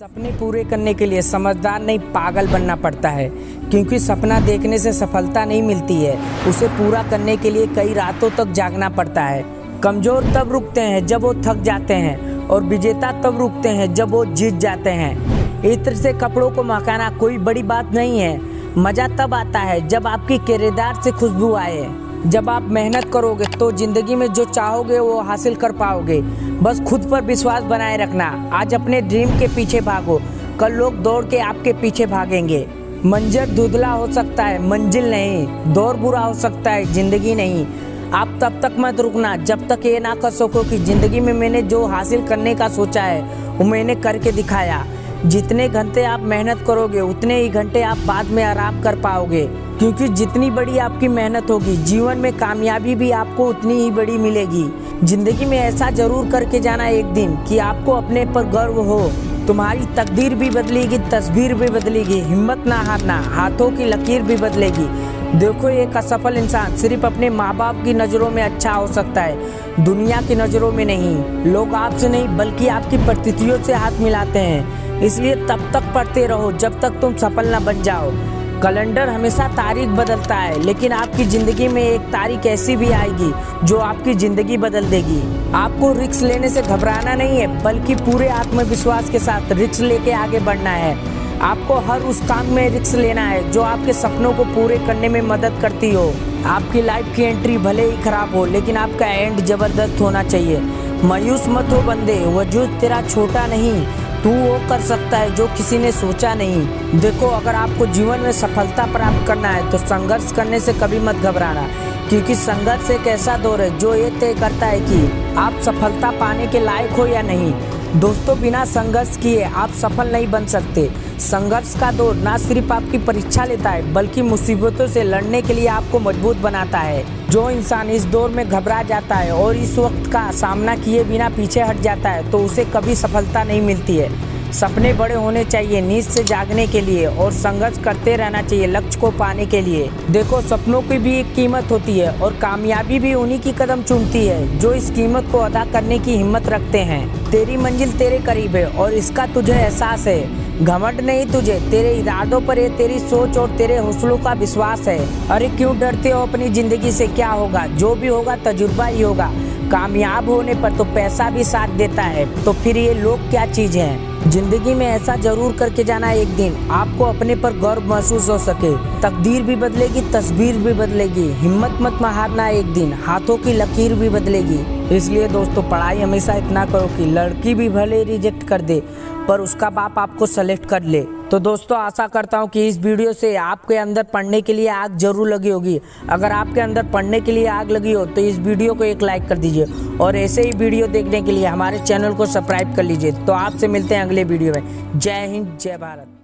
सपने पूरे करने के लिए समझदार नहीं पागल बनना पड़ता है, क्योंकि सपना देखने से सफलता नहीं मिलती है, उसे पूरा करने के लिए कई रातों तक जागना पड़ता है। कमज़ोर तब रुकते हैं जब वो थक जाते हैं और विजेता तब रुकते हैं जब वो जीत जाते हैं। इत्र से कपड़ों को महकाना कोई बड़ी बात नहीं है। मज़ा तब आता है जब आपकी किरदार से खुशबू आए। जब आप मेहनत करोगे तो ज़िंदगी में जो चाहोगे वो हासिल कर पाओगे। बस खुद पर विश्वास बनाए रखना। आज अपने ड्रीम के पीछे भागो, कल लोग दौड़ के आपके पीछे भागेंगे। मंजर धुंधला हो सकता है, मंजिल नहीं। दौर बुरा हो सकता है, ज़िंदगी नहीं। आप तब तक मत रुकना जब तक ये ना कर सको कि ज़िंदगी में मैंने जो हासिल करने का सोचा है वो मैंने करके दिखाया। जितने घंटे आप मेहनत करोगे उतने ही घंटे आप बाद में आराम कर पाओगे, क्योंकि जितनी बड़ी आपकी मेहनत होगी जीवन में कामयाबी भी आपको उतनी ही बड़ी मिलेगी। जिंदगी में ऐसा जरूर करके जाना एक दिन कि आपको अपने पर गर्व हो। तुम्हारी तकदीर भी बदलेगी, तस्वीर भी बदलेगी। हिम्मत ना हारना, हाथों की लकीर भी बदलेगी। देखो, एक असफल इंसान सिर्फ अपने माँ बाप की नज़रों में अच्छा हो सकता है, दुनिया की नज़रों में नहीं। लोग आपसे नहीं बल्कि आपकी परिस्थितियों से हाथ मिलाते हैं। इसलिए तब तक पढ़ते रहो जब तक तुम सफल ना बन जाओ। कैलेंडर हमेशा तारीख बदलता है, लेकिन आपकी ज़िंदगी में एक तारीख ऐसी भी आएगी जो आपकी ज़िंदगी बदल देगी। आपको रिस्क लेने से घबराना नहीं है, बल्कि पूरे आत्मविश्वास के साथ रिस्क लेके आगे बढ़ना है। आपको हर उस काम में रिस्क लेना है जो आपके सपनों को पूरे करने में मदद करती हो। आपकी लाइफ की एंट्री भले ही खराब हो, लेकिन आपका एंड ज़बरदस्त होना चाहिए। मायूस मत हो बंदे, वजूद तेरा छोटा नहीं, तू वो कर सकता है जो किसी ने सोचा नहीं। देखो, अगर आपको जीवन में सफलता प्राप्त करना है तो संघर्ष करने से कभी मत घबराना, क्योंकि संघर्ष एक ऐसा दौर है जो ये तय करता है कि आप सफलता पाने के लायक हो या नहीं। दोस्तों, बिना संघर्ष किए आप सफल नहीं बन सकते। संघर्ष का दौर ना सिर्फ आपकी परीक्षा लेता है, बल्कि मुसीबतों से लड़ने के लिए आपको मजबूत बनाता है। जो इंसान इस दौर में घबरा जाता है और इस वक्त का सामना किए बिना पीछे हट जाता है तो उसे कभी सफलता नहीं मिलती है। सपने बड़े होने चाहिए नींद से जागने के लिए, और संघर्ष करते रहना चाहिए लक्ष्य को पाने के लिए। देखो, सपनों की भी एक कीमत होती है और कामयाबी भी उन्हीं की कदम चूमती है जो इस कीमत को अदा करने की हिम्मत रखते हैं। तेरी मंजिल तेरे करीब है और इसका तुझे एहसास है। घमंड नहीं तुझे, तेरे इरादों पर, ये तेरी सोच और तेरे हौसलों का विश्वास है। अरे क्यों डरते हो अपनी जिंदगी से? क्या होगा? जो भी होगा तजुर्बा ही होगा। कामयाब होने पर तो पैसा भी साथ देता है, तो फिर ये लोग क्या चीज़ हैं? जिंदगी में ऐसा जरूर करके जाना एक दिन आपको अपने पर गर्व महसूस हो सके। तकदीर भी बदलेगी, तस्वीर भी बदलेगी। हिम्मत मत हारना, एक दिन हाथों की लकीर भी बदलेगी। इसलिए दोस्तों, पढ़ाई हमेशा इतना करो कि लड़की भी भले रिजेक्ट कर दे पर उसका बाप आपको सेलेक्ट कर ले। तो दोस्तों, आशा करता हूँ कि इस वीडियो से आपके अंदर पढ़ने के लिए आग जरूर लगी होगी। अगर आपके अंदर पढ़ने के लिए आग लगी हो तो इस वीडियो को एक लाइक कर दीजिए, और ऐसे ही वीडियो देखने के लिए हमारे चैनल को सब्सक्राइब कर लीजिए। तो आपसे मिलते हैं अगले वीडियो में। जय हिंद, जय भारत।